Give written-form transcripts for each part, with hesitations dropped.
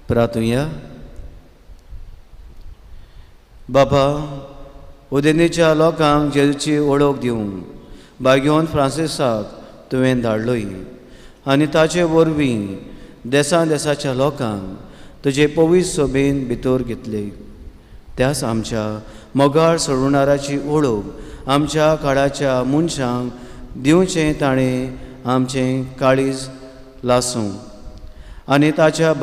प्रार्थूया. बाबा, उदेनेच्या लोकांक जेजूची ओळख दिवंक बागेवन फ्रांसिसाक तुवें धाडलोय आनी ताचे वरवीं देसा देसाच्या लोकांक तुजे पवित्र सोबेन भितर घेतले. त्याच आमच्या मोगाळ सोडवणाराची ओळख आमच्या काळाच्या मनशांक दिवचें ताणें आमचें काळीज लासूं आनी ताचेर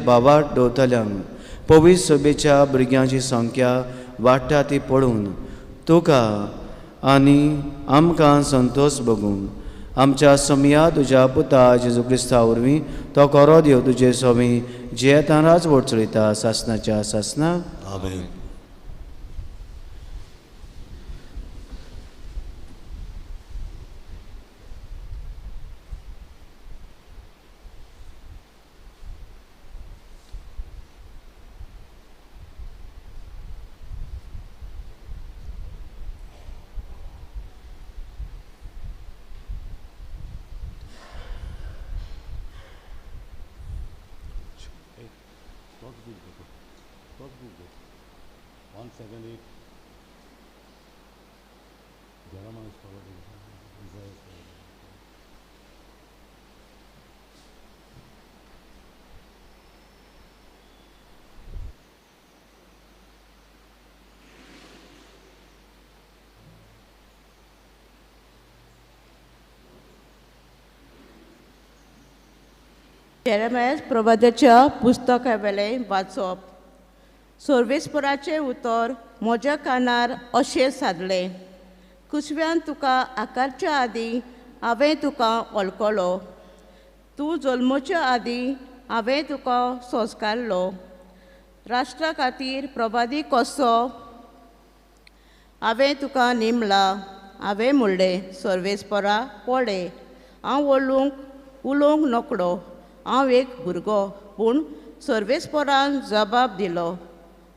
बाबाट दवरतल्यांक पवित्र सभेच्या भुरग्यांची संख्या वाडटा ती पळोवन तुका आनी आमकां संतोश भोगूंक आमच्या समया तुज्या पुता जेजू क्रिस्ता वरवीं तो कोरो देव तुजे सोमी जेतानाच वोट चलयता सासनाच्या सासना. आमेन. जेरेमिया प्रवाद्याच्या पुस्तका वेलें वाचप. सर्वेस्पराचें उतर म्हज्या कानार अशें सादलें. कुसव्यान तुका आकारच्या आदीं हांवें तुका वळखलो. तूं जल्मच्या आदीं हांवें तुका संस्कारलो. राष्ट्रा खातीर प्रभादी कसो हांवें तुका नेमला. हांवें म्हणलें, सर्वेस्परा पळय, हांव उलोवंक नकळो, हांव एक भुरगो. पूण सर्वेस्परान जबाब दिलो,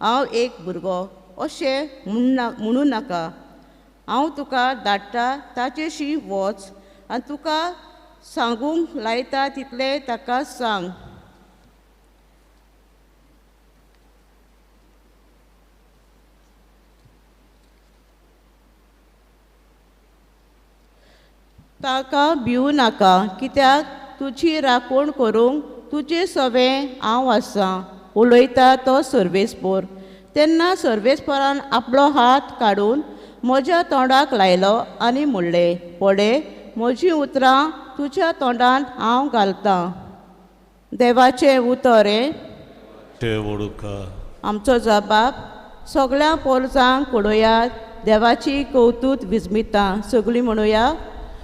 हांव एक भुरगो अशें म्हणू नाका. हांव तुका धाडटा ताचेशी वच आनी तुका सांगूंक लायता तितलें ताका सांग. ताका भिवू नाका, कित्याक तुजी राखण करूंक तुजें सवें हांव आसां, उलयता तो सर्वेस्पोर. तेन्ना सर्वेस्पोरान आपलो हात काडून म्हज्या तोंडाक लायलो आनी म्हणलें, पळय, म्हजीं उतरां तुज्या तोंडांत हांव घालतां. देवाचें उतर आमचो जबाब. सगळ्या पोरसांक पळोवयात, देवाची कौतूक विस्मितां. सगळीं म्हणुया,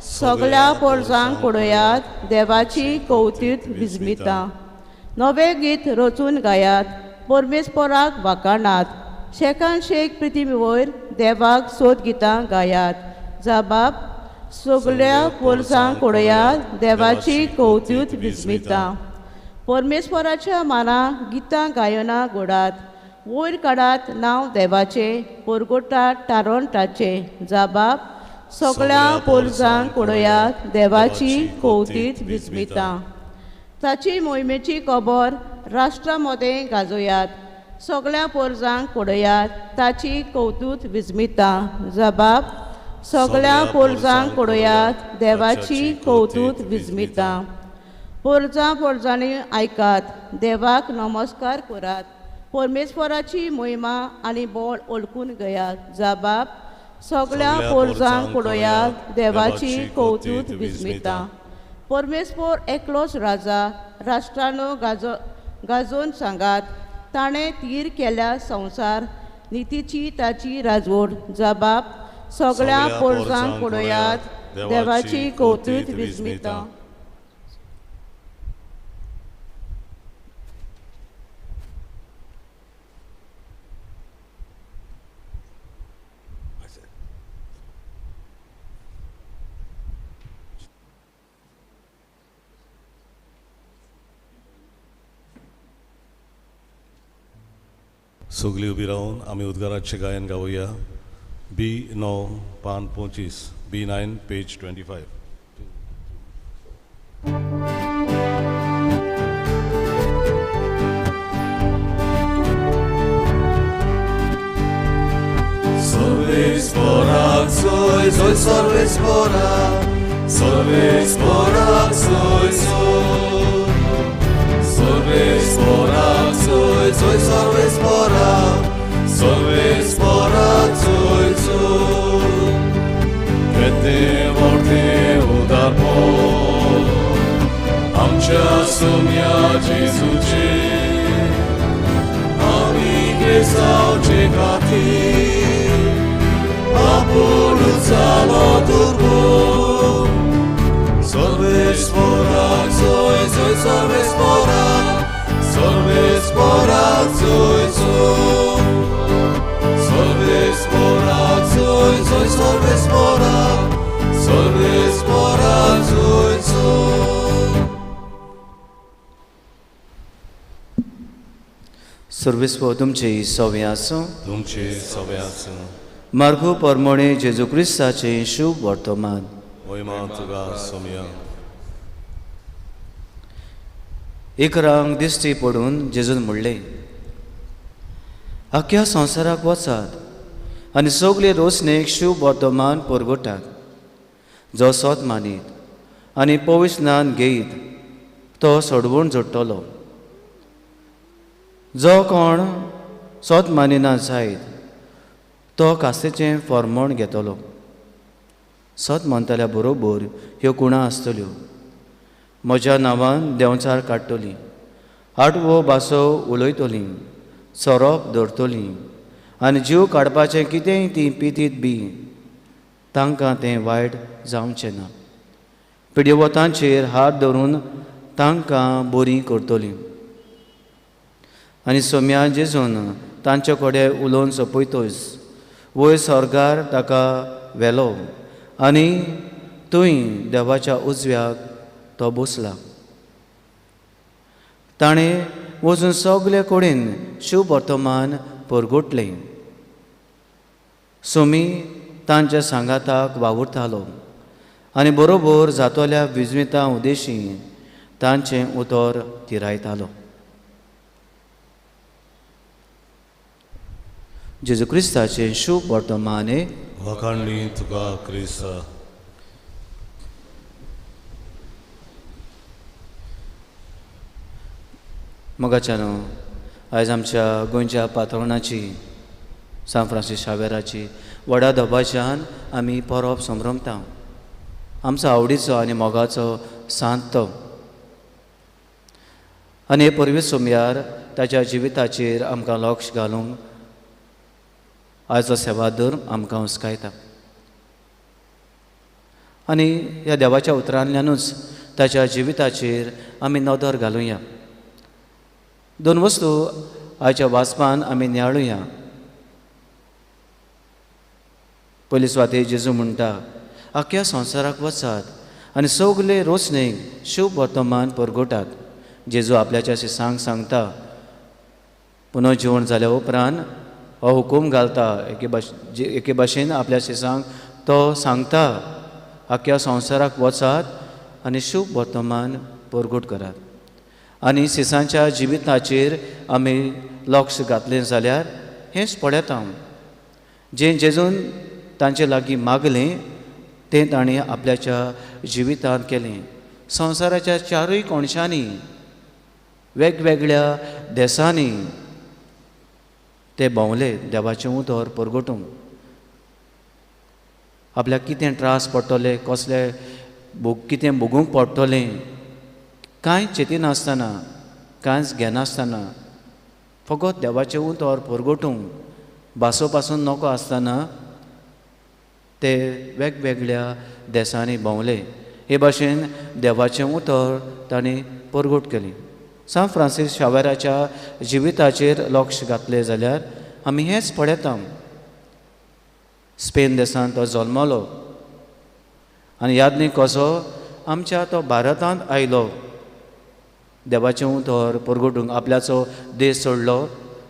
सगळ्या पोरसांक पळोवयात, देवाची कौतूक विस्मितां. नवें गीत रचून गायात, परमेस्पराक वाखाणात. शेकान शेक पृथ्वी वयर देवाक सोद गितां गायात. जबाब. सगळ्या पोरसांक पळोवयात, देवाची कौतूक विस्मितां. परमेस्पराच्या मानाक गितां गायना घोडात. वयर काडात नांव देवाचें, परगोटात टारोंटाचें. जबाब. सगळ्या पोरसांक पळोवयात, देवाची कौतूक विस्मितां. ताची मोहिमेची खबर राष्ट्रा मदें गाजोयात. सगळ्या पोरसांक पळोवयात, ताची कौतूक विस्मितां. जबाब. सगळ्या पोरसांक पळोवयात, देवाची कौतूक विस्मितां. पोरजांनी आयकात, देवाक नमस्कार करात. परमेस्पराची मोहिमा आनी बळ ओळखून घेयात. जबाब. सगळ्या पोरसांक पळोवयात, देवाची कौतूक विस्मितां. परमेस्पोर एकलोच राजा. राष्ट्रांनो गाजोवन सांगात, ताणें तीर केल्या संवसार, नितीची ताची राजवट. जबाब. सगळ्या पोरसांक पळोवयात, देवाची कौतूक विस्मितां. सगळीं उबी रावन आमी उद्गाराचें गायन गावया. B9 पान 25, B9 page 25. Sorvesporak soy, soy sorvesporak, sorvesporak soy, soy. Sorvesporak soy, soy sorvesporak, sorvesporak soy, soy. Kiedy mordy udarmo, amcia sumia Jezucie, ami gresał czekati. Apolucalo turbo. Sorvesporak soy, soy sorvesporak, sorvesporak soy, soy. Sorvesporak soy, soy sorvesporak, sorvesporak soy, soy. सर्वेस्पो तुमचे सवें आसूं. तुमचे सवें आसूं. मार्गो परमोणे जेजू क्रिस्ताचे शुभ वर्तमान. मोहिमा तुका सोम्या. एक रांग दिश्टी पडून जेजून म्हणलें, आख्या संवसाराक वचात आनी सगळे रोसणेक शुभ वर्तमान परगटात. जो सोत मानीत आनी पवित्र स्नान घेयत तो सोडवून जोडटलो. जो कोण सोत मानिना जायत तो कास्तेचें फॉर्मोण घेतलो. सत म्हणटल्या बरोबर ह्यो कुणां आसतल्यो. म्हज्या नांवान देंवचार काडटलीं, आडवो भासो उलयतलीं, सोरोप धरतलीं आनी जीव काडपाचें कितेंय ती पितीत बी तांकां तें वायट जावचें ना. पिड्यवतांचेर हात धरून तांकां बरीं करतलीं. आनी सोम्या जेजून तांचे कडेन उलोवन सोंपयतच वयर स्वर्गार ताका व्हेलो आनी थंय देवाच्या उजव्याक तो बसला. ताणें वचून सगले कडेन शुभ वर्तमान परगटलें. सोमी तांच्या सांगाताक वावुरतालो आनी बरोबर जातोल्या विजवितां उद्देशीं तांचें उतर थिरायतालो. जेजू क्रिस्ताचें शुभ वर्तमान वखाणली तुका क्रिस्ता. मोगाच्यानो आयज आमच्या गोंयच्या पातळणाची सान फ्रांसीस शावेराची व्हडा दबाज्यान आमी परब संभ्रमता. आमचो आवडीचो आनी मोगाचो सांत तो. आनी हे परवे सोमयार ताच्या जिविताचेर आमकां लक्ष घालूंक आयचो सेवादर आमकां हुस्कायता. आनी ह्या देवाच्या उतरांतल्यानूच ताच्या जिविताचेर आमी नदर घालुया. दोन वस्तू आयच्या वाचपान आमी नियाळुया. पयली सुवातेर जेजू म्हणटा आख्या संवसाराक वचात आनी सगले रोचणेक शुभ वर्तमान परगटात. जेजू आपल्याच्या शिसांक सांगता. पुनर्जीवन जाल्या उपरांत हो हुकूम घालता एके भाशेन आपल्या शिसांक तो सांगता आख्या संवसाराक वचात आनी शुभ वर्तमान परगट करात. आनी शिसांच्या जिविताचेर आमी लक्ष घातलें जाल्यार हेंच पळयता. जें जेजून तांचे लागीं मागलें तें ताणें आपल्याच्या जिवितांत केलें. संवसाराच्या चारूय कोणशांनी वेगवेगळ्या देशांनी ते भोंवले देवाचें उतर परगटूंक. आपल्याक कितें त्रास पडटले, कसले कितें भोगूंक पडटलें कांय चिंतिनासतना, कांयच घेनासतना फकत देवाचें उतर परगटूंक भासो पासून नोको आसतना ते वेगवेगळ्या देशांनी भोंवले. हे भाशेन देवाचें उतर ताणें परगट केलें. सान फ्रांसीस शावेराच्या जिविताचेर लक्ष घातलें जाल्यार आमी हेंच पळयता. स्पेन देशांत तो जल्मलो आनी यादनीक कसो आमच्या तो भारतांत आयलो. देवाचें उतर परगटूंक आपल्याचो देश सोडलो,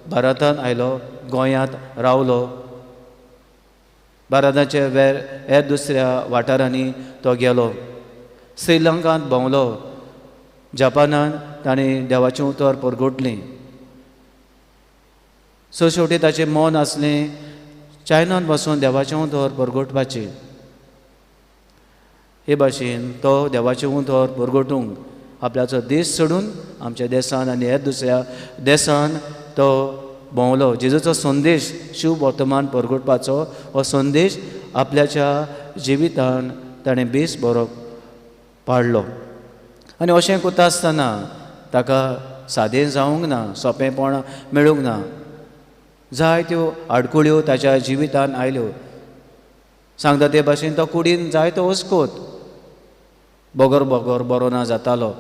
भारतांत आयलो, गोंयांत रावलो. भारताचे हेर दुसऱ्या वाठारांनी तो गेलो. श्रीलंकांत भोंवलो. जपानांत ताणें देवाचें उतर परगटलें. सो शेवटी ताचें मन आसलें चायनांत वचून देवाचें उतर परगटपाचें. हे भाशेन तो देवाचें उतर परगटूंक आपल्याचो देश सोडून आमच्या देशांत आनी हेर दुसऱ्या देशांत तो भोंवलो. जेजूचो संदेश शुभ वर्तमान परगटपाचो हो संदेश आपल्याच्या जिवितांत ताणें बेस बरो पाडलो. आनी अशें करता आसतना ताका सादें जावंक ना, सोंपेपण मेळूंक ना. जायत्यो आडकुळ्यो ताच्या जिवितांत आयल्यो. सांगता ते भाशेन तो कुडीन जायतो हुस्कोत बोगोर बोगोर बरो ना जातालो,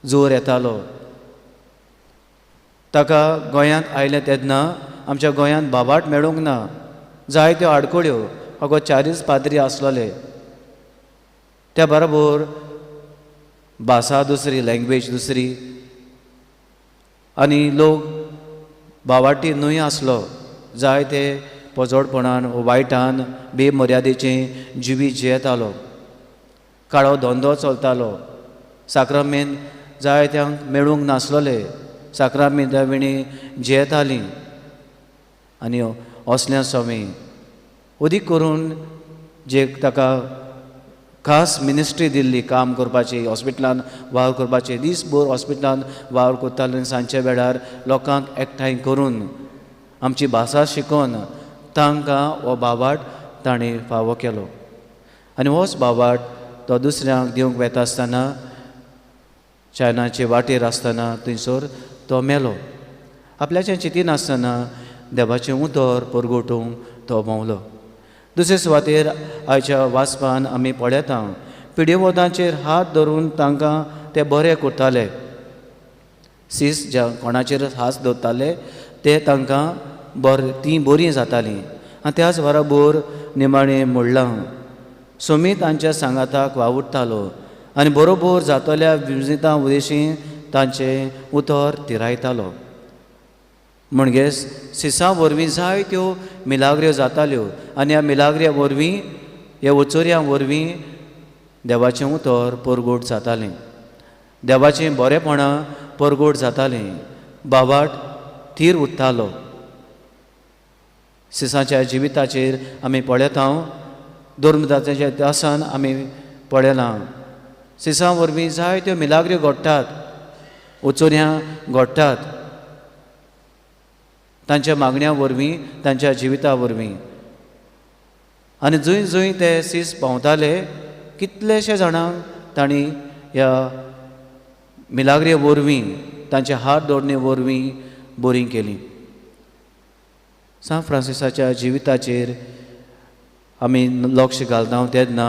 जोर येतालो. ताका गोंयांत आयले तेन्ना आमच्या गोंयांत बाबाट मेळूंक ना. जायत्यो आडकुळ्यो. अगो 40 पाद्री आसलोले. त्या बरोबर भासा दुसरी, लँग्वेज दुसरी आनी लोक बावाटी न्हय आसलो. जायते पोजोडपणान वायटान बेमर्यादेचें जिवी जियेतालो. काळो धंदो चलतालो. साक्रामेंत जायत्यांक मेळूंक नासलोले. साक्रामेंता विणी जियेतालीं. आनी असल्या स्वामी अदीक करून जे ताका खास मिनिस्ट्री दिल्ली काम करपाची, हॉस्पिटलांत वावर करपाचें. दिसभर हॉस्पिटलांत वावर करताले. सांजच्या वेळार लोकांक एकठांय करून आमची भासा शिकोवन तांकां हो बाबाट ताणें फावो केलो. आनी होच बाबाट तो दुसऱ्यांक दिवंक वेता आसतना चायनाचे वाटेर आसतना थंयसर तो मेलो. आपल्याचें चिंतिनासतना देवाचें उतर परगोटूंक तो भोंवलो. दुसरे सुवातेर आयच्या वाचपान आमी पळयता पिडेवोदांचेर हात धरून तांकां ते बरे करताले. सीस ज्या कोणाचेर हात दवरताले ते तांकां तीं बरीं जातालीं. आनी त्याच बरोबर निमाणें मोडलां सोमी तांच्या सांगाताक वावुरतालो आनी बरोबर जातल्या विजितां उदेशीं तांचें उतर थिरायतालो. म्हणगे सिसां वरवीं जायत्यो मिलाग्र्यो जाताल्यो आनी ह्या मिलाग्र्या वरवीं ह्या वचोऱ्यां वरवीं देवाचें उतर परगोट जातालें. देवाचें बरेपणां परगोट जातालें. बावाट थीर उरतालो. सिसांच्या जिविताचेर आमी पळयता धर्मदात्याच्या इतिहासान आमी पळयलां सिसां वरवीं जायत्यो मिलाग्र्यो घडटात, वचोऱ्यां घडटात तांच्या मागण्या वरवीं, तांच्या जिविता वरवीं. आनी जंय जंय ते सीस पावताले कितलेशे जाणांक तांणी ह्या मिलाग्रे वरवीं तांचे हात दवरणे वरवीं बरी केलीं. सान फ्रांसिसाच्या जिविताचेर आमी लक्ष घालता तेन्ना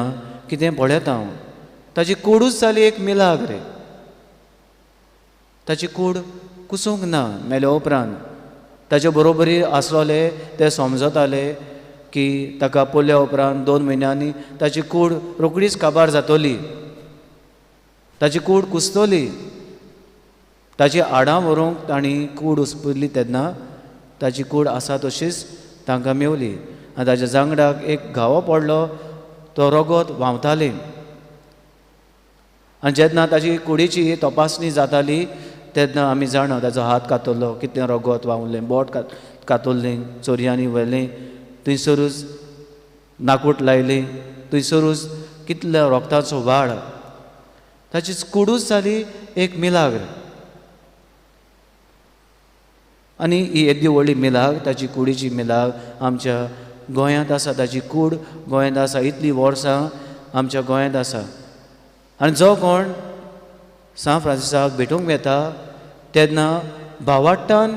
कितें पळयता ताची कूडूच जाली एक मिलाग्रे. ताची कूड कुसूंक ना. मेल्या उपरांत ताचे बरोबरी आसलोले ते समजताले की ताका पडल्या उपरांत 2 म्हयन्यांनी ताची कूड रोखडीच काबार जातली. ताची कूड कुसतली. ताची आडां व्हरूंक तांणी कूड उसपुरली तेन्ना ताची कूड आसा तशीच तांकां मेवली. आनी ताच्या जांगडाक एक घावो पडलो, तो रगत व्हांवताली. आनी जेन्ना ताची कुडीची तपासणी जाताली तेन्ना आमी जाणा ताचो हात कातरलो, कितलें रगत व्हांवलें, बोट कातरलें, चोरयांनी व्हेलें, थंयसरूच नाकूट लायली, थंयसरूच कितलो रोगताचो वाड. ताची कुडूच जाली एक मिलाग्र. आनी ही येदी व्हडली मिलाग, ताची कुडीची मिलाग आमच्या गोंयांत आसा. ताची कूड गोंयांत आसा. इतलीं वर्सां आमच्या गोंयांत आसा. आनी जो कोण सान फ्रांसिसाक भेटूंक येता तेन्ना भावार्थान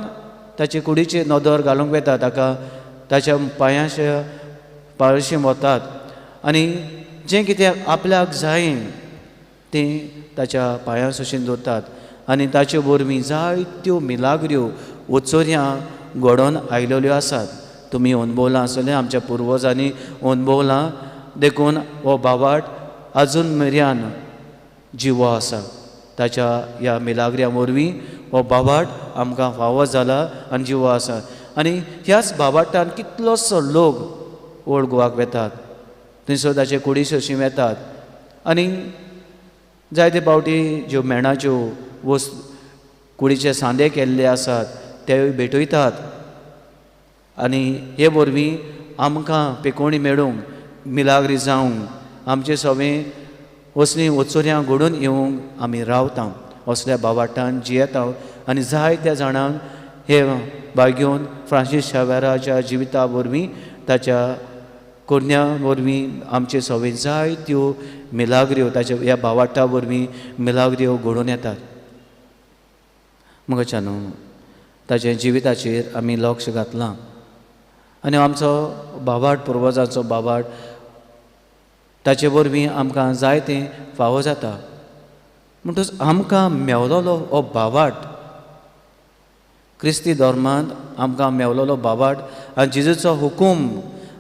ताचे कुडीचेर नदर घालूंक येता. ताका ताच्या पांयाशी वतात आनी जें कितें आपल्याक जाय तें ताच्या पांयां सुशीन दवरतात. आनी ताचे वरवीं जायत्यो मिलाग्र्यो वचोऱ्यां घडोवन आयलेल्यो आसात. तुमी अणभवलां आसतलें, आमच्या पुर्वजांनी अणभवलां. देखून हो भावार्थ आजून मेरेन जिवो आसा. ताच्या ह्या मिलाग्र्या वरवीं हो भावार्थ आमकां फावो जाला आनी जिवो आसा. आनी ह्याच भावार्थान कितलोसो लोक ओल्ड गोवाक वेतात. थंयसर ताचे कुडीशी वेतात आनी जायते फावटी ज्यो मेणाच्यो कुडीचे सांदे केल्ले आसात ते भेटयतात. आनी हे वरवीं आमकां पेकोवणी मेळूंक, मिलाग्री जावंक, आमचे सगळें असलीं वचोऱ्यां घडोवन येवंक आमी रावता. असल्या भावार्थान जियेता. आनी जायत्या जाणांक हे भाग घेवन फ्रांसीस शावेराच्या जिविता वरवीं, ताच्या कोरन्या वरवीं आमचे सगळे जायत्यो मिलाग्र्यो ताच्या ह्या भावार्था वरवीं मिलाग्र्यो घडोवन येतात. मगच्यानू ताच्या जिविताचेर आमी लक्ष घातलां आनी आमचो भावार्थ, पुर्वजांचो भावार्थ, ताचे वरवीं आमकां जायतें फावो जाता. म्हणटच आमकां मेवलोलो हो भावार्थ, क्रिस्ती धर्मांत आमकां मेवलोलो भावार्थ आनी जेजूचो हुकूम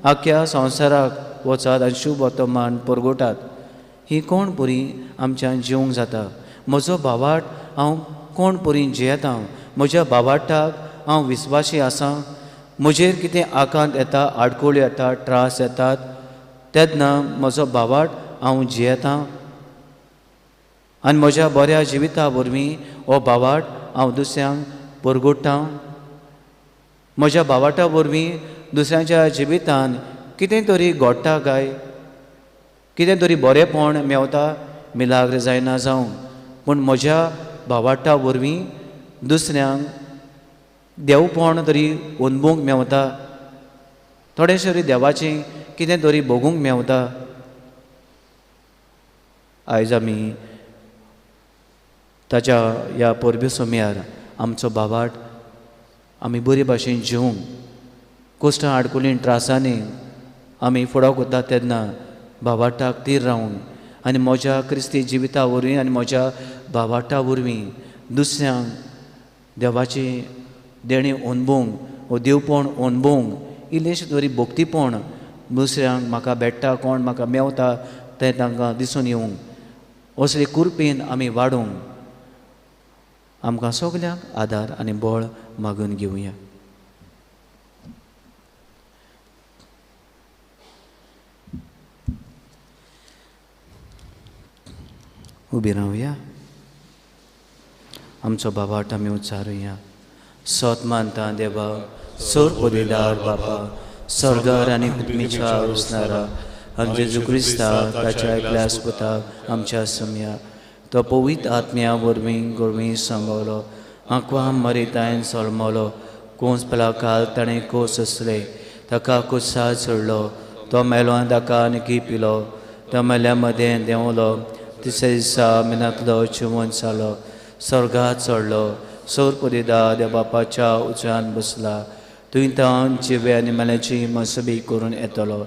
आख्या संवसाराक वचात आनी शुभ वर्तमान परगोटात, ही कोण परी आमच्यान जिवंक जाता. म्हजो भावार्थ हांव कोण परी जियेता. म्हज्या भावार्थाक हांव विस्वासी आसां. म्हजेर कितें आकांत येता, आडकोळ्यो येतात, त्रास येतात तेन्ना म्हजो भावार्थ हांव जियेतां आनी म्हज्या बऱ्या जिविता वरवीं हो भावार्थ हांव दुसऱ्यांक परगोडटां. म्हज्या भावार्था वरवीं दुसऱ्यांच्या जिवितान कितें तरी घडटा काय, कितें तरी बरेंपण मेवता, मिलाग्र जायना जावं, पूण म्हज्या भावार्था वरवीं दुसऱ्यांक देवपण तरी अणभवूंक मेवता. थोडेशे तरी देवाचें कितें तरी भोगूंक मेवता. आयज आमी ताच्या ह्या परबे सोम्यार आमचो भावार्थ आमी बरे भाशेन जिवंक कोश्टां आडकुलीं त्रासांनी आमी फुडाव कोत्ता तेन्ना भावार्थाक तीर रावन आनी म्हज्या क्रिस्ती जिविता वरवीं आनी म्हज्या भावार्था वरवीं दुसऱ्यांक देवाची देणी अणभवंक वो देवपण अणभवंक इल्लेशें तरी भोक्तीपण दुसऱ्यांक म्हाका भेटता कोण म्हाका मेवता तें तांकां दिसून येवंक असले कुरपेन आमी वाडूंक आमकां सगल्यांक आदार आनी बळ मागून घेवया. उबी रावया. आमचो बाबाट आमी उच्चारुया. सोत मानता देवा, सोर पोदेदार बापा, स्वर्गार आनी पृथ्वीच्या उसणारा, आमचे जेजू क्रिस्ता ताच्या एकल्यास पुताक आमच्या सम्या तो पवित्र आत्म्या वरवीं गोरवीं सांगलो आंकवां मरितायन सोलमलो कोंस पला काल ताणें कोस असले ताका कुसाद सोडलो तो मेलो ताका निकी पिलो तो मेल्या मदें देंवलो तिसऱ्या दिसा मिनांतलो जिवन जालो स्वर्गात चडलो सौर पोदेदा देव बापाच्या उजवान बसला तुवें तां जिवे आनी मेल्याची मसबी करून येतलो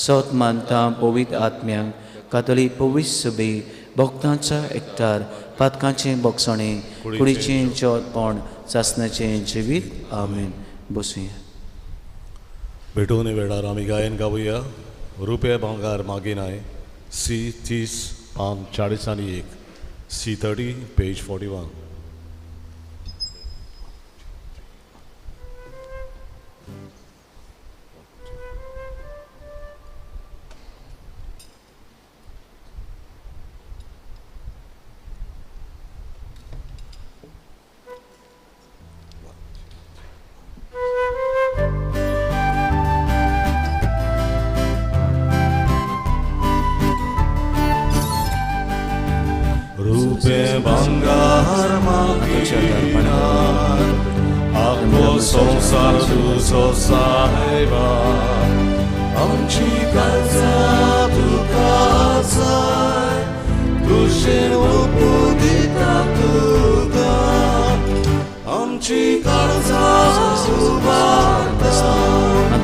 सोत मानता पवित्र आत्म्यांक कातोलीक पवित्र सभी भक्तांच्या एकठार पातकांचें बोगसणें कुडीचें जोतपण चासण्याचें जिवीत आमेन. बसूया. भेटून वेळार आमी गायन गावया. रुपये भांगार मागिनाय सी 30 पान 41 C30 page 41. Rupe bangar maginar Ako संसार तुझो साहेबा आमची काळजा तुका जाय तुझें उपुदिता तुका आमची काळजा सुवार्ता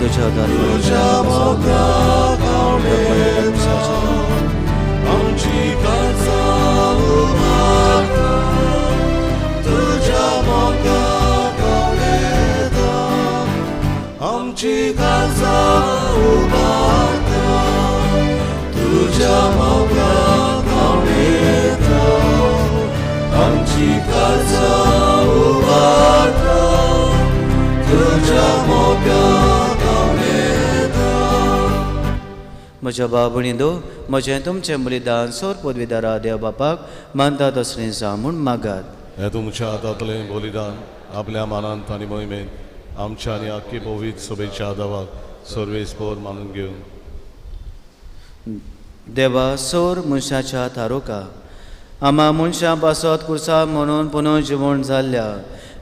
तुझ्या मोगाक आवडेता आमची काळजा उबारता तुझ्या मोगाक आवडेता आमची काळजा उबारता तुझ्या मोगाक आवडेता आमची काळजा उबारता तुझ्या मोगाक आवडेता. म्हज्या बाबणींदो म्हजें तुमचें बलिदान सोर पदवीदारा देव बापाक मानता तसलें जा म्हूण मागात. हें तुमच्या हातांतलें बलिदान आपल्या मानांत आनी मोहिमेंत आमच्या आनी आख्खी पवित्र सभेच्या देवाक सर्वेस्पोर मानून घेवन देवा सोर मनशाच्या तारोका आमा मनशां पासत कुर्सा म्हणून पुनः जिवण जाल्ल्या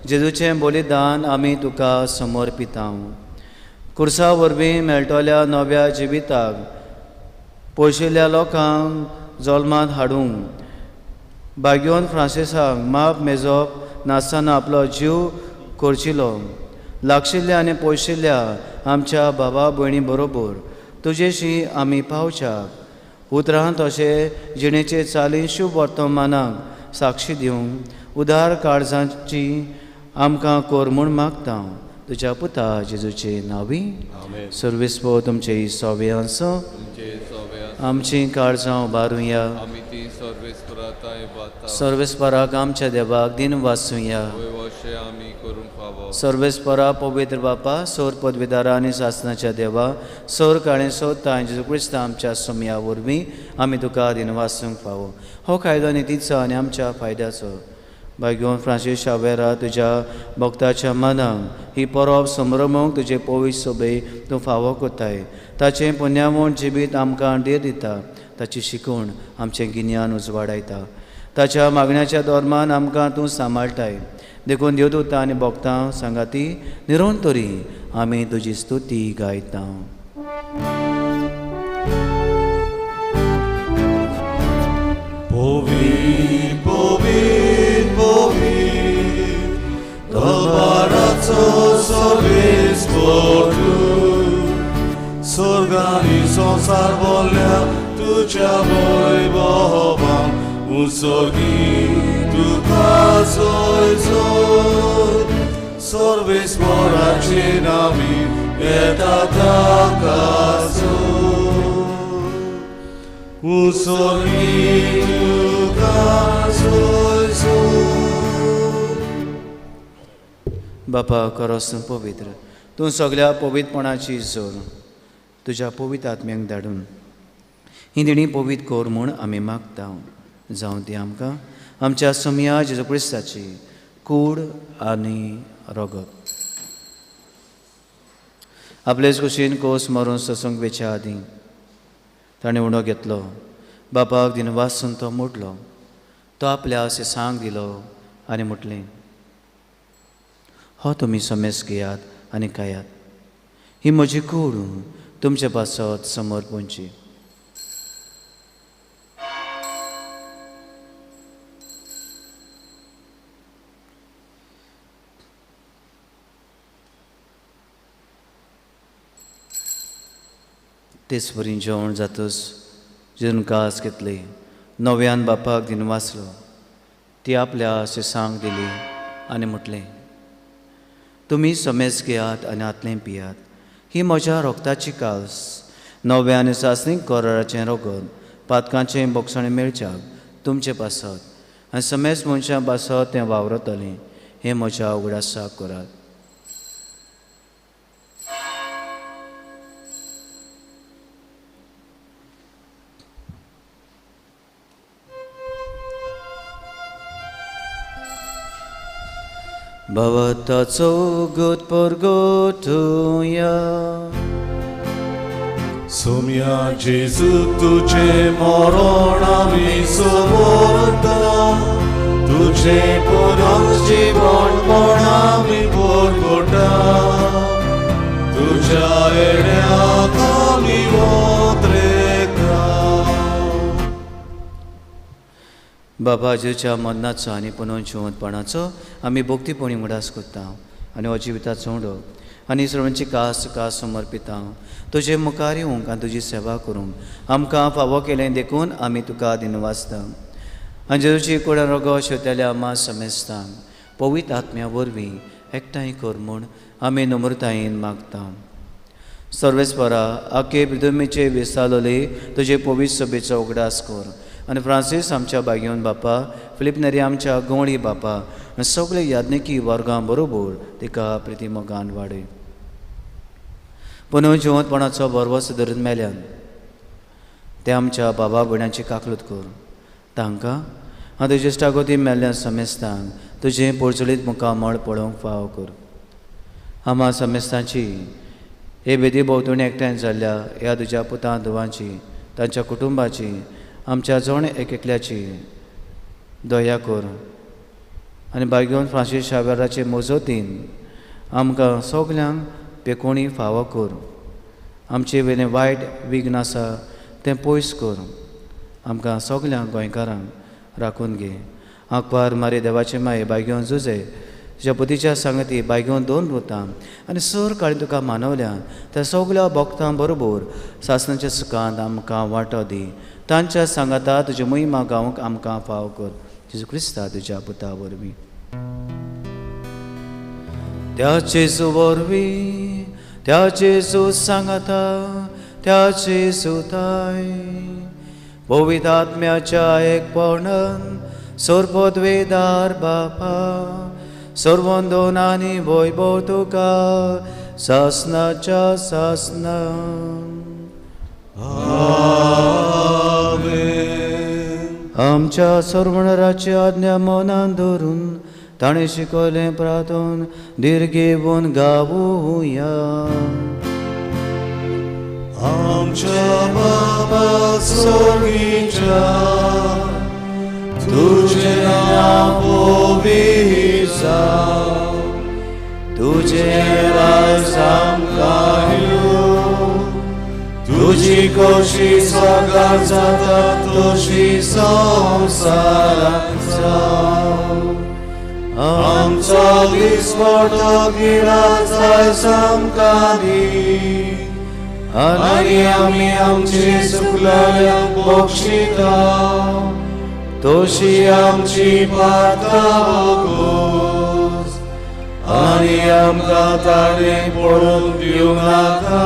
जेजूचें बलिदान आमी तुका समर्पिता. कुर्सा वरवीं मेळटल्या नव्या जिविताक पयशिल्ल्या लोकांक जल्मांत हाडूंक बाग्योन फ्रांसिसाक माप मेजप नासतना आपलो जीव करचिलो लागशिल्ल्या आनी पयशिल्ल्या आमच्या भावा भयणी बरोबर तुजेशी आमी पावच्याक उतरांत अशें जिणेचे चाली शुभ वर्तमानाक साक्षी दिवंक उदार काळजाची आमकां कोर म्हूण मागता तुज्या पुता जेजूचे नांवी. सर्वेस्पो तुमचे सवे आसा आमची काळजां उबारुया सर्वेस्पराक आमच्या देवाक दिन वाचुया. सर्वेस्परा पवित्र बापा सोर पदवीदारा आनी शासनाच्या देवा सोर काळें सोदता जेजू क्रिस्त आमच्या समया वरवीं आमी तुका दिन वाचूंक फावो. हो कायदो नितीचो आनी आमच्या फायद्याचो भाग्योन फ्रांसीस शावेरा तुज्या भक्ताच्या मनाक ही परब संभ्रमूंक तुजे पवित्र सभे तूं फावो कोताय ताचें पुण्यावण जिबीत आमकां देर दिता ताची शिकवण आमचें गिन्यान उजवाडायता ताच्या मागण्याच्या धोरमान आमकां तूं सांबाळटाय देखून देवदूतां आनी भक्तां सांगाती निरंतरी आमी तुजी स्तुती गायता. Povit, povit, povit, doparaco sobie z Bogu. युगांनी संसार बोलल्या तुझ्या वैभवान उत्सर्गी तुका सोय सोय सर्वेस्पराचे नामी येता ताका उत्सर्गी तुका सोय सोय. बापा खरोच पवित्र, तूं सगळ्या पवित्रपणाची जोर तुज्या पवित्र आत्म्याक धाडून ही दिणी पवित्र कोर म्हूण आमी मागता. जावं ती आमकां आमच्या समया जेजू क्रिस्ताची कूड आनी रगत आपलेच कुशीन कोस मारून सत्संग वेच्या आदीं ताणें उणो घेतलो, बापाक दिनवासून तो मोडलो, तो आपल्या अशें सांग दिलो आनी म्हटलें, हो तुमी समेस घेयात आनी खायात, ही म्हजी कूड तुमचे पासत समर्पणची. तेच परी जेवण जातच जेवन कास घेतली, नव्यान बापाक दिन वाचलो, ती आपल्या अशें सांग दिली आनी म्हटलें, तुमी समेस घेयात आनी आतलें पियात, ही म्हज्या रोगताची कास, नव्यान सासणीक कोराराचें रगत पातकांचें बोगसणें मेळच्याक तुमचे पासत आनी समेस मनशां पासत तें वावरतलें, हें म्हज्या उगडासाक करात. Bhavataco gut porgotuja. Sumia Jezu tuझे मरणामी समोरता, तुझे पुनर्जीवनपणामी बोरगोटा, तुझ्या येण्याक आमी वोत्रेका. बाबा जेच्या मरणाचो आनी पुनर्जीवनपणाचो आमी भोक्तीपणी उडास करता आनी हो जिविताचो सोडो आनी सर्वांची कास कास समर्पिता. तुजे मुखार येवंक आनी तुजी सेवा करूंक आमकां फावो केलें देखून आमी तुका दिनवासता. आनी जेजूची कुडा रगो शेवतेल्या आमा समेस्ता पवित्र आत्म्या वरवीं एकठांय कर म्हूण आमी नम्रतायेन मागता. सर्वेस्परा आखे पृथ्वीचे विस्तारलोले तुजे पवित्र सभेचो उगडास कर आनी फ्रांसीस आमच्या बागेवन बापा, फिलिप नेरी आमच्या गवळी बापा आनी सगळे याज्ञिकी वर्गां बरोबर तिका प्रिती मोगान वाडय. पुनर्जीवनपणाचो बरवस धरून मेल्यान ते आमच्या बाबा भयणांची काकलूत कर. तांकां हांव तुजे इश्टागोती मेल्ल्या समेस्तांक तुजें पोरचुलीत मुखामळ पळोवंक फाव कर. आमा समेस्तांची हे बेदी भोंवतणी एकठांय जाल्ल्या ह्या तुज्या पुतां धुवांची, तांच्या कुटुंबाची, आमच्या जण एकल्याची दया कर आनी बागेवन फ्रांसीस शावेराचे मोजोतीन आमकां सगल्यांक पेकोणी फावो कर. आमचे वेलें वायट विघ्न आसा तें पयस कर. आमकां सगल्यांक गोंयकारांक राखून घे. आंकवार मारे देवाचे माये बागेवन झुजे तुज्या पुतीच्या सांगती बागेवन दोन रुतां आनी सर काळी तुका मानवल्या त्या सगल्या भक्तां बरोबर सासणाच्या सुखांत आमकां वांटो दी. तांच्या सांगाता तुजी महिमा गावंक आमकां फाव कर. जेजू क्रिस्ता तुज्या पुता वरवीं त्याचे वरवीं त्याचे सांगाता त्याचे सुताय पवित्र आत्म्याच्या एकपणान सर्वोद्वेदार बापा सर्वोंदोनानी वैभव तुका सासणाच्या सासना. आमच्या सर्वणराची आज्ञा मनान धरून ताणें शिकयलें प्रार्थन दीर्घेवून गावुया. आमच्या बाबा स्वर्गीच्या तुझे नाव पवित्र जावं, तुझे राज आमकां येवं, तुझी कशी स्वर्गांत जाता तशी संवसारांत जावं. आमचो दिसपडटो गिराय जायस आमकां दी आनी आमी आमचे चुकलेल्यांक बक्षिता तोशी आमची पातकां वगोस आनी आमकां ताणे पडून दिवं नाका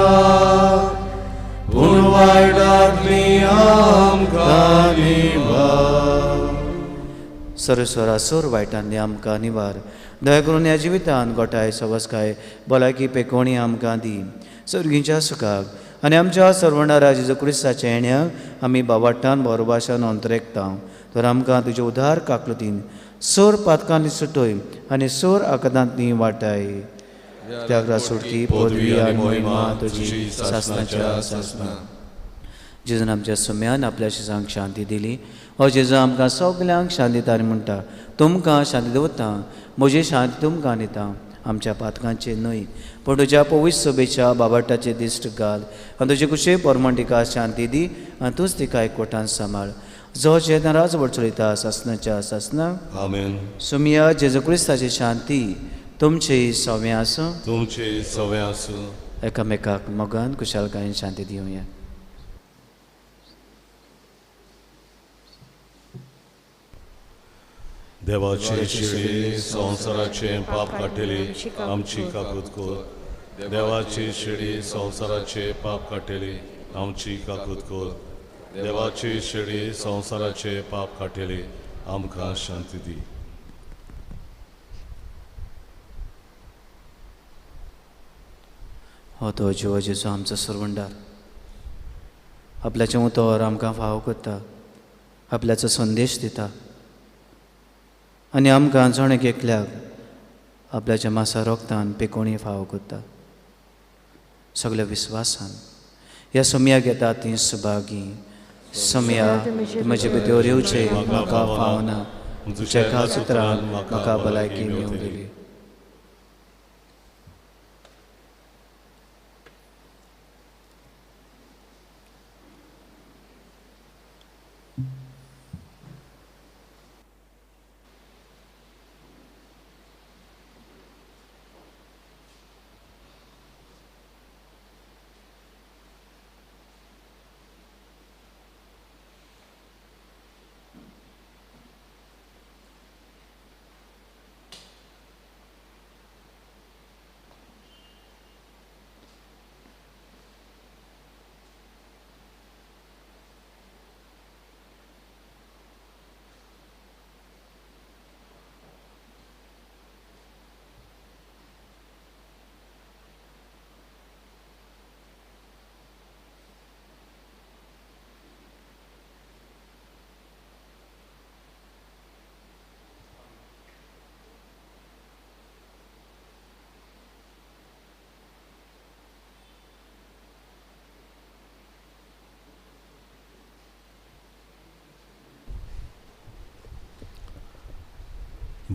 पूण वायटांतली आमकां निवार सरस्वरासोर वायटांनी आमकां निवार दया करून ह्या जिवितान गोठाय सवस्काय भलायकी पेकोवणी आमकां दी सर्गीच्या सुखाक आनी आमच्या सर्वणारा जेजू क्रिस्ताच्या येण्याक आमी बाबाटान बोरभाशान अंतरेकता तर आमकां तुजे उदार काकलुतीन सोर पातकांनी सुटोय आनी सोर आकांतांतली वाटाय त्याग्रा सुटकी पदवी आनी महिमा तुजी सासणाच्या सासणा जेजून आमच्या सुम्यान आपल्या शिसांक शांती दिली हो जेजू आमकां सगल्यांक शांती दिता म्हणटा तुमकां शांती दवरता म्हजी शांती तुमकां दिता आमच्या पातकांचे न्हय पूण तुज्या पवित्र सभेच्या बाबाटाचे दिश्ट घाल आनी तुजे कुशे परमंटिका शांती दी आनी तूंच तिका एकवटान सांबाळ जो चेतनाराच वडचळिता सासणाच्या सासणा आमेन. सुमिया जेजू क्रिस्ताची शांती तुमचे सव्या आसूं तुमचे सवय आसूं. एकामेकाक मोगान कुशालकायेन शांती दिवया. देवाचे शिडी संवसाराचे पाप काटेली आमची काकूत कोर. देवाची शिडी संवसाराचे पाप काटेली आमची काकूत कोर. देवाची शिडी संवसाराचे पाप काटेली आमकां शांती दी. हो तो जिवो जेजू आमचो सर्वंडार आपल्याच्या उतोर आमकां फावो करता आपल्याचो संदेश दिता आनी आमकां जण एकल्याक आपल्याच्या मासा रोगतान पेकोवणी फावो करता सगळ्या विस्वासान ह्या समयाक येता ती सुभागी समया म्हजे भितर येवचे म्हाका फावना तुज्या सुत्रान म्हाका भलायकी मेळूं दिली.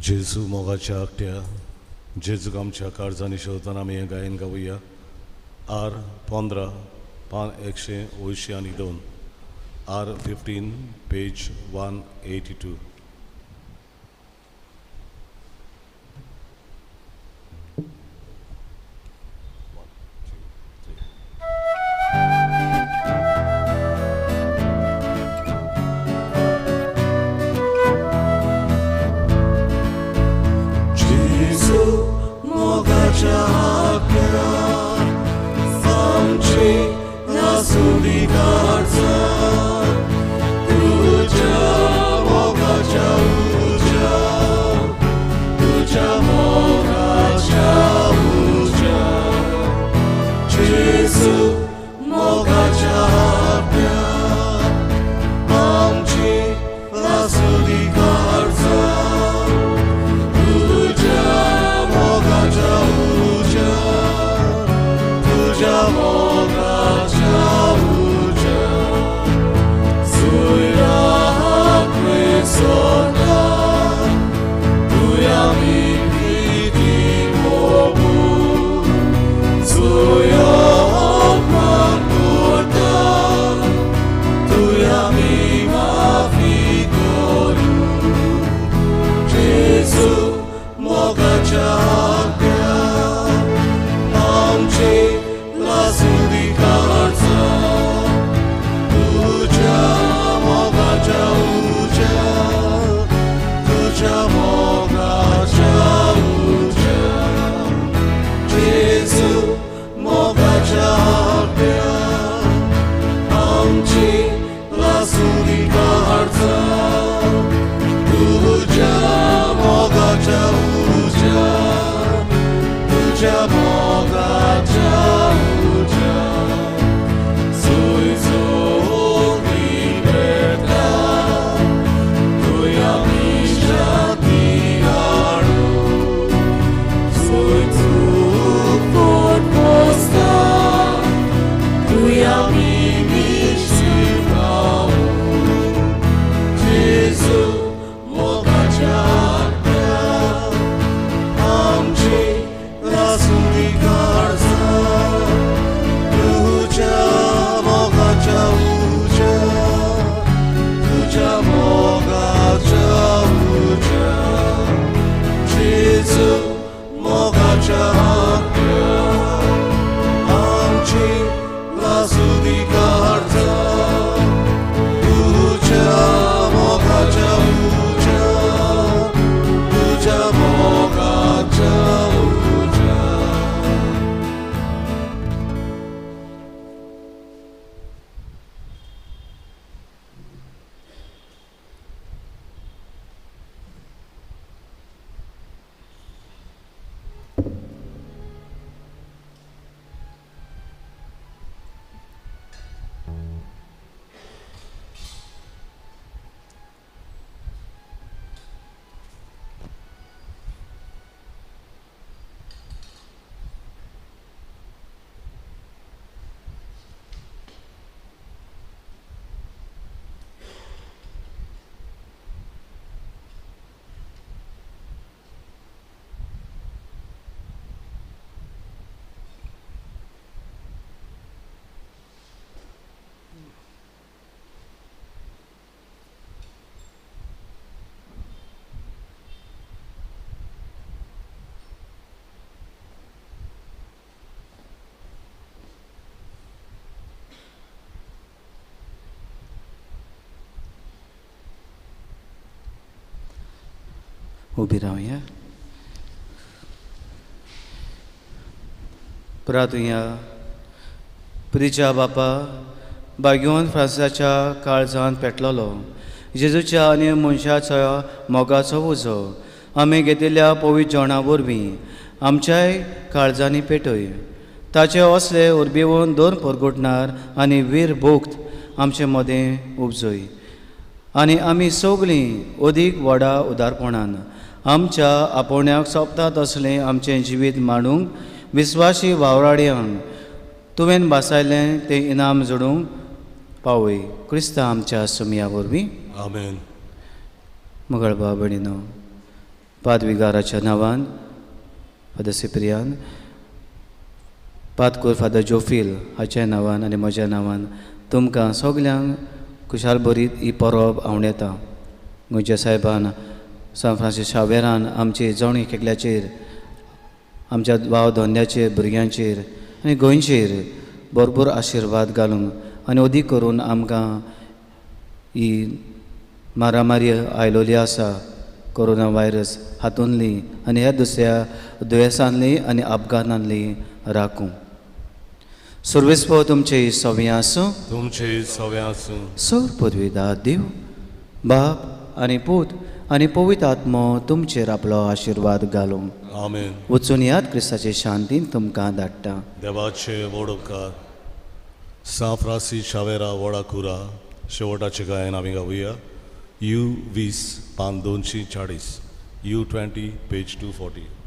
जेजू मोगाच्या आकट्या जेजूक आमच्या काळजांनी शेवताना आमी हें गायन गावुया. R 15 182 R 15 page 182. Tuja moga उबी रावया. प्रार्थुया. प्रिच्या बापा बागेवन फ्रांसाच्या काळजांत पेटलोलो जेजूच्या आनी मनशाच्या मोगाचो उजो आमी घेतिल्ल्या पवित्र जेवणा वरवीं आमच्याय काळजांनी पेटय. ताचे असले उर्बेवून दोन परगुटणार आनी वीर भोक्त आमचे मदें उपजय आनी आमी सगळीं अदीक व्हडा उदारपणान आमच्या आपोवण्याक सोंपतात असलें आमचें जिवीत मांडूंक विस्वासी वावराड्यांक तुवें बासायलें तें इनाम जोडूंक पावय. क्रिस्ता आमच्या सुमया वरवीं. आमेन. मंगळबा भयणीनो, पादविगाराच्या नांवान फादर सिप्रियान, पातकूर फादर जोफील हाच्या नांवान आनी म्हज्या नांवान तुमकां सगल्यांक खुशाल बरीत ही परब हांव येता. गोंयच्या साहेबान सान फ्रांसीस शावेरान आमचे जवणी केकल्याचेर आमच्या भाव धोंड्याचेर भुरग्यांचेर आनी गोंयचेर भरपूर आशिर्वाद घालूंक आनी अदीक करून आमकां ही मारामारी आयलोली आसा कोरोना व्हायरस हातूंतली आनी ह्या दुसऱ्या दुयेंसांतली आनी अपघातांतली राखूं. सर्वेस्पो तुमचे सव्या आसूं. तुमचे सव्या आसूं. सर पदवीदार देव बाप आनी पूत आनी पवित्र आत्मो तुमचेर आपलो आशिर्वाद घालूं. आमेन. वचून याद क्रिस्ताचे शांतीन तुमकां धाडटा. देवाचे व्हड उपकार. सान फ्रांसीस शावेरा वडाकुरा शेवटाचे गायन आमी गावुया. U20 पान 240 U20 पेज 240.